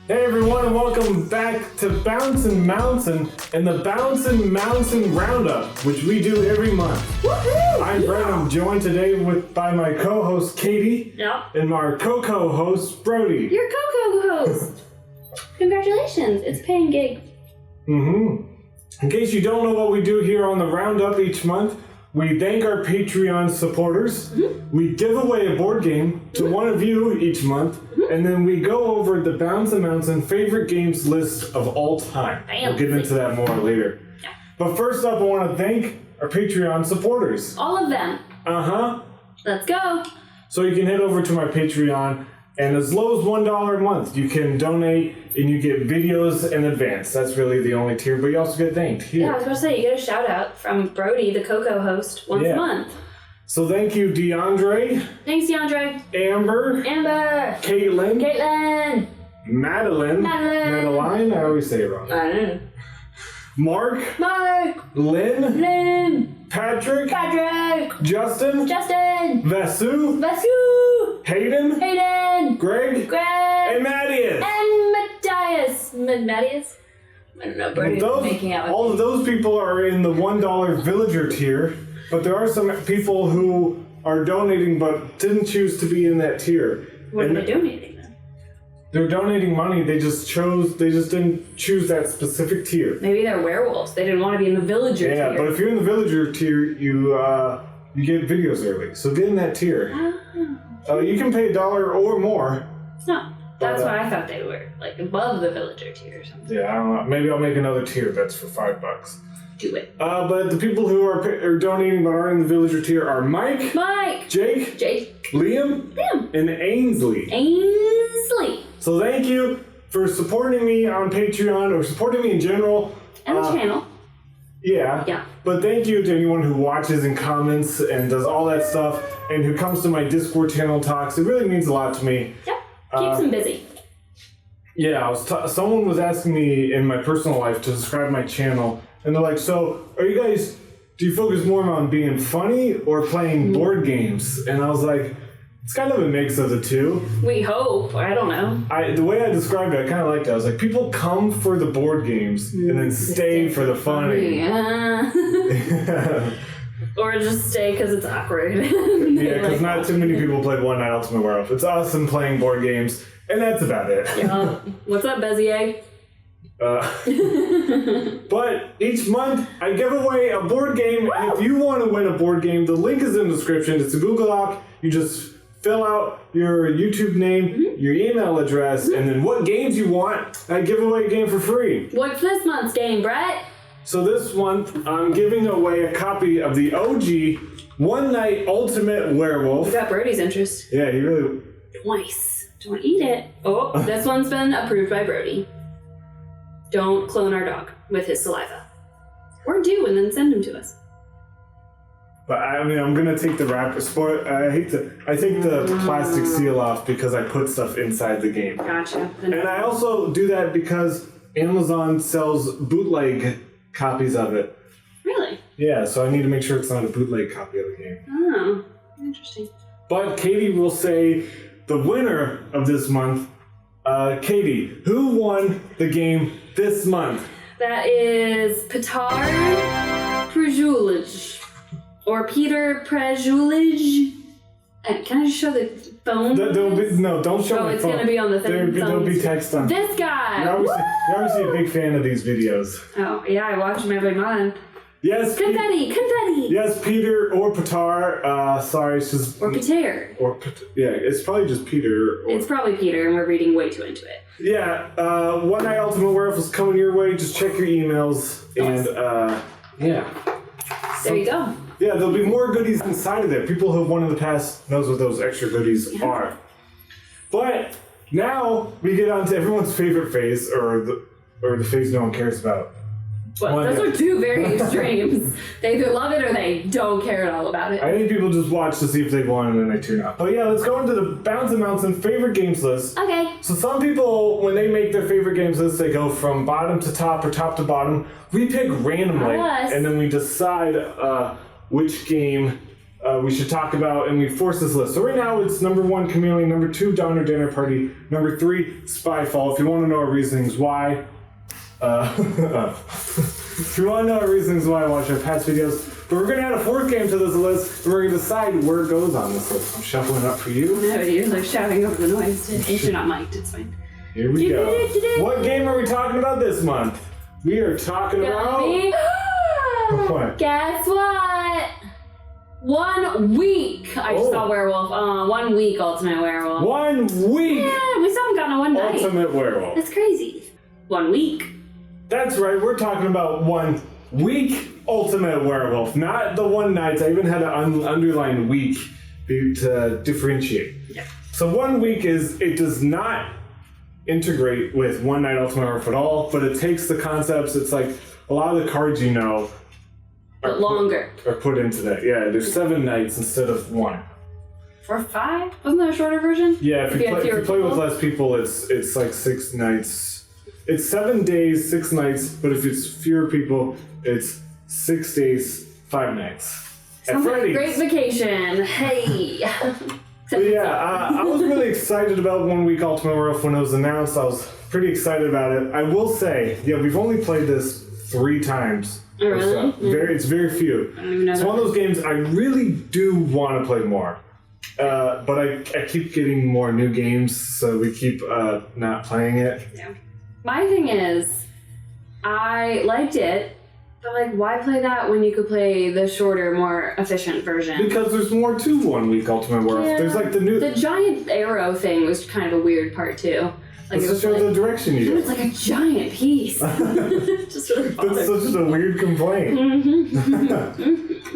Hey everyone, and welcome back to BouncinMouncin and the BouncinMouncin RoundUp, which we do every month. Woohoo! I'm Brent. I'm joined today by my co-host Katie. Yep. And our co-host Brody. Your co-host. Congratulations, it's paying gig. In case you don't know what we do here on the RoundUp each month, we thank our Patreon supporters. We give away a board game to one of you each month, and then we go over the BouncinMouncin favorite games list of all time. We'll get into that more later. Yeah. But first up, I want to thank our Patreon supporters. All of them. Let's go. So you can head over to my Patreon, and as low as $1 a month, you can donate and you get videos in advance. That's really the only tier, but you also get thanked here. Yeah, I was about to say, you get a shout out from Brody, the host, once a month. So thank you, DeAndre. Thanks, DeAndre. Amber. Caitlin. Madeline. I always say it wrong. I don't know. Mark. Lynn. Patrick. Justin. Vasu. Hayden. Greg. And Mattias. Mattias? I don't know, Brody's making out with all of those people are in the $1 villager tier, but there are some people who are donating but didn't choose to be in that tier. What are they donating then? They're donating money, they just didn't choose that specific tier. Maybe they're werewolves. They didn't want to be in the villager tier. Yeah, but if you're in the villager tier, you get videos early. So get in that tier. You can pay $1 or more. It's not. That's what I thought they were, like above the villager tier or something. Yeah, I don't know. Maybe I'll make another tier that's for $5. Do it. But the people who are donating but aren't in the villager tier are Mike, Jake, Liam, and Ainsley. So thank you for supporting me on Patreon or supporting me in general. And the channel. Yeah. But thank you to anyone who watches and comments and does all that stuff and who comes to my Discord channel and talks. It really means a lot to me. Yep. Keeps them busy. Yeah, someone was asking me in my personal life to describe my channel, and they're like, so do you focus more on being funny or playing board games? And I was like, it's kind of a mix of the two. We hope. I don't know. The way I described it, I kind of liked it. I was like, people come for the board games and then stay for the funny. Or just stay because it's awkward. Yeah, because not too many people played One Night Ultimate Werewolf. It's us and playing board games, and that's about it. What's up, Bezier? But each month, I give away a board game, and if you want to win a board game, the link is in the description. It's a Google Doc. You just fill out your YouTube name, your email address, and then what games you want. I give away a game for free. What's this month's game, Brett? So this month, I'm giving away a copy of the OG One Night Ultimate Werewolf. You got Brody's interest. Yeah, he really... Nice. Don't eat it. Oh, this one's been approved by Brody. Don't clone our dog with his saliva. Or do, and then send him to us. But I mean, I'm gonna take the wrapper. I take the plastic seal off because I put stuff inside the game. Gotcha. And I also do that because Amazon sells bootleg copies of it. Really? Yeah, so I need to make sure it's not a bootleg copy of the game. Oh, interesting. But Katie will say the winner of this month. Katie, who won the game this month? That is Petar Prejulij. Or Peter Prejulij. Can I just show the phone? Don't show my it's phone. going to be on the thing. There'll be text on. This guy! You're obviously a big fan of these videos. Oh, yeah, I watch them every month. Yes. Confetti! Yes, Peter or Petar. Sorry, it's just... Or Peter. Yeah, it's probably just Peter. It's probably Peter, and we're reading way too into it. Yeah, One Night Ultimate Werewolf is coming your way. Just check your emails. Nice. And, yeah. There you go. Yeah, there'll be more goodies inside of there. People who have won in the past knows what those extra goodies are. But now we get on to everyone's favorite phase, or the phase no one cares about. Well, those are two very extremes. They either love it or they don't care at all about it. I think people just watch to see if they've won and then they tune out. But yeah, let's go into the BouncinMouncin favorite games list. Okay. So some people, when they make their favorite games list, they go from bottom to top or top to bottom. We pick randomly, and then we decide which game we should talk about, and we force this list. So right now it's number 1, Chameleon, number 2, Downer Dinner Party, number 3, Spyfall. If you want to know our reasonings why, if you want to know our reasons why, watch our past videos. But we're going to add a 4th game to this list, and we're going to decide where it goes on this list. I'm shuffling up for you. No, you're like shouting over the noise. If you're not mic'd, it's fine. Here we go. What game are we talking about this month? We are talking about... What? Guess what? 1 week. I just saw Werewolf. 1 week Ultimate Werewolf. 1 week! Yeah, we still haven't gotten a 1 night. Ultimate Werewolf. That's crazy. 1 week. That's right, we're talking about 1 week Ultimate Werewolf, not the 1 night. I even had an underline week to differentiate. Yeah. So 1 week it does not integrate with 1 night Ultimate Werewolf at all, but it takes the concepts. It's like a lot of the cards But longer. are put into that. Yeah, there's 7 nights instead of 1. Or 5? Wasn't that a shorter version? Yeah, if you play with less people, it's like 6 nights. It's 7 days, 6 nights, but if it's fewer people, it's 6 days, 5 nights. Sounds like a great vacation. Hey. But yeah, I was really excited about 1 week Ultimate Werewolf when it was announced. I was pretty excited about it. I will say, yeah, we've only played this 3 times. Oh, really? It's very few. I don't even know it's one of those games I really do want to play more. But I keep getting more new games, so we keep not playing it. Yeah. My thing is, I liked it, but like, why play that when you could play the shorter, more efficient version? Because there's more to 1 week Ultimate Werewolf. Yeah. There's like the giant arrow thing was kind of a weird part too. Like it shows the direction you go. It's like a giant piece. Just really That's such a weird complaint.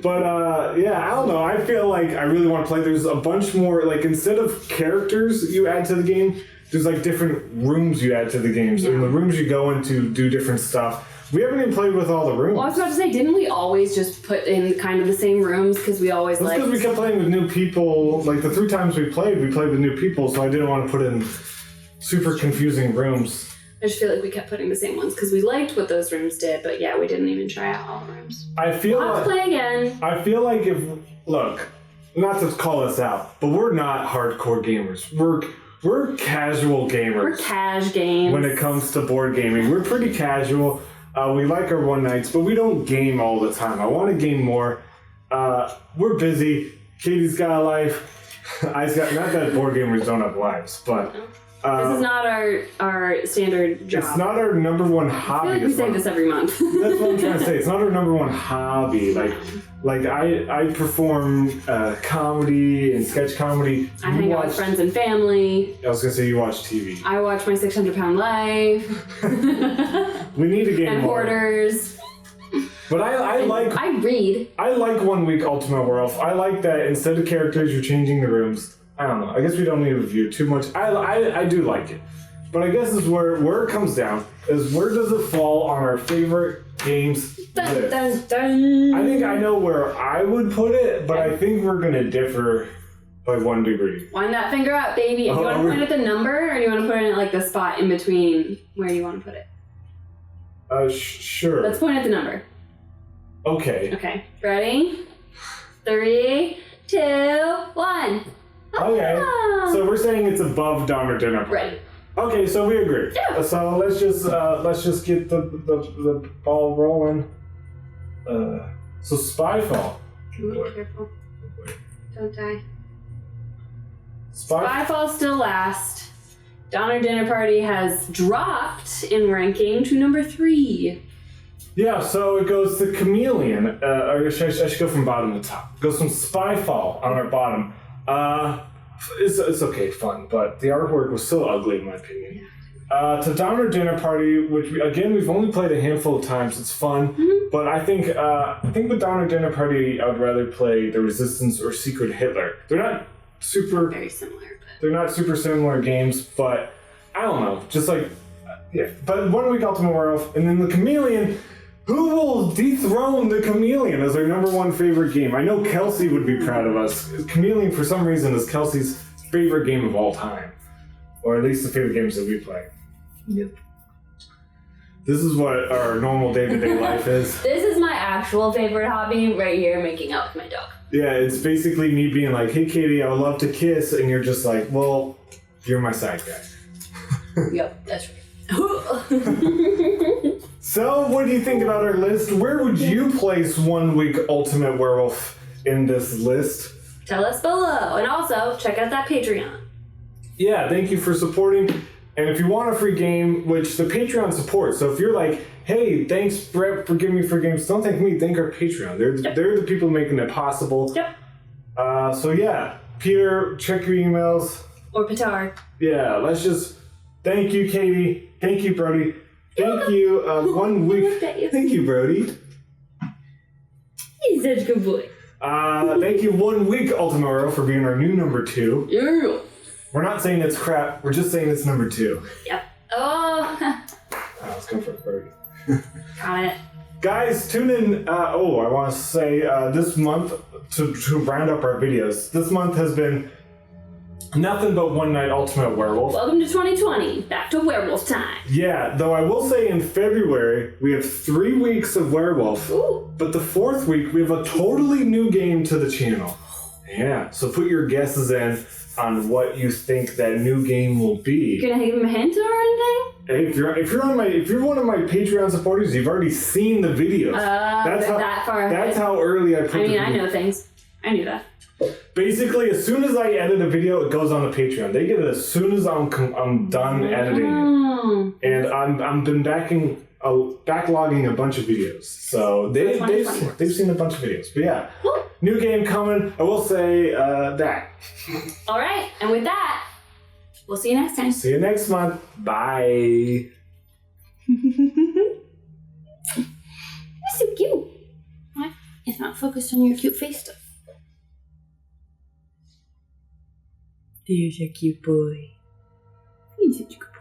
But yeah, I don't know. I feel like I really want to play. There's a bunch more, like instead of characters you add to the game, there's like different rooms you add to the game. So in the rooms you go into do different stuff. We haven't even played with all the rooms. Well, I was about to say, didn't we always just put in kind of the same rooms because we always That's because we kept playing with new people. Like the 3 times we played with new people, so I didn't want to put in super confusing rooms. I just feel like we kept putting the same ones because we liked what those rooms did, but yeah, we didn't even try out all the rooms. I feel I'll play again. I feel like look, not to call us out, but we're not hardcore gamers. We're casual gamers. We're cash games. When it comes to board gaming, we're pretty casual. We like our 1 nights, but we don't game all the time. I want to game more. We're busy. Katie's got a life. Not that board gamers don't have lives, but this is not our standard job. It's not our number 1 hobby. I feel like we say this every month. That's what I'm trying to say. It's not our number 1 hobby. Like I perform comedy and sketch comedy. I hang out with friends and family. I was gonna say you watch TV. I watch my 600-pound life. We need to game and more. Hoarders. But I read. I like 1 week Ultimate Werewolf. I like that instead of characters, you're changing the rooms. I don't know. I guess we don't need to review too much. I do like it. But I guess is where it comes down is where does it fall on our favorite games list? Dun, dun, dun. I think I know where I would put it, but I think we're gonna differ by 1 degree. Wind that finger up, baby. If you want to point at the number, or do you want to put it in like the spot in between where you want to put it? Sure. Let's point at the number. Okay. Okay. Ready? 3, 2, 1. Okay. So we're saying it's above Downer Dinner Party. Right. Okay, so we agree. Yeah. So let's just get the ball rolling. So Spyfall. Be careful. Don't die. Spyfall. Spyfall still last. Downer Dinner Party has dropped in ranking to number 3. Yeah, so it goes to Chameleon. Or I should go from bottom to top. It goes from Spyfall on our bottom. It's okay, fun, but the artwork was so ugly in my opinion. To Downer Dinner Party, which we've only played a handful of times. It's fun, but I think with Downer Dinner Party, I would rather play The Resistance or Secret Hitler. They're not very similar. They're not super similar games, but I don't know. Just like yeah. But 1 week Ultimate Werewolf, and then the Chameleon. Who will dethrone the Chameleon as our number 1 favorite game? I know Kelsey would be proud of us. Chameleon, for some reason, is Kelsey's favorite game of all time. Or at least the favorite games that we play. Yep. This is what our normal day-to-day life is. This is my actual favorite hobby right here, making out with my dog. Yeah, it's basically me being like, hey, Katie, I would love to kiss. And you're just like, well, you're my side guy. Yep, that's right. So, what do you think about our list? Where would you place 1 week Ultimate Werewolf in this list? Tell us below. And also, check out that Patreon. Yeah, thank you for supporting. And if you want a free game, which the Patreon supports, so if you're like, hey, thanks, Brett, for giving me free games, don't thank me, thank our Patreon. They're the people making it possible. Yep. So yeah, Peter, check your emails. Or Petard. Yeah, let's just thank you, Katie. Thank you, Brody. Thank you. 1 week. Thank you, Brody. He's such a good boy. Thank you, 1 week, Ultimate Werewolf, for being our new number 2. Yeah. We're not saying it's crap. We're just saying it's number 2. Yep. Oh. Let's go for it, Brody. Got it. Guys, tune in. I want to say this month to round up our videos. This month has been nothing but One Night Ultimate Werewolf. Welcome to 2020. Back to werewolf time. Yeah, though I will say in February we have 3 weeks of Werewolf. Ooh. But the 4th week we have a totally new game to the channel. Yeah, so put your guesses in on what you think that new game will be. You gonna give him a hint or anything? Hey, if you're one of my Patreon supporters, you've already seen the videos. That far ahead. That's how early I put the video. I know things. I knew that. Basically, as soon as I edit a video, it goes on the Patreon. They get it as soon as I'm done editing it. And I'm been backlogging a bunch of videos. So they've seen a bunch of videos. But yeah, new game coming. I will say that. All right, and with that, we'll see you next time. See you next month. Bye. You're so cute. What? It's not focused on your cute face stuff. There's a cute boy. He's such a good boy.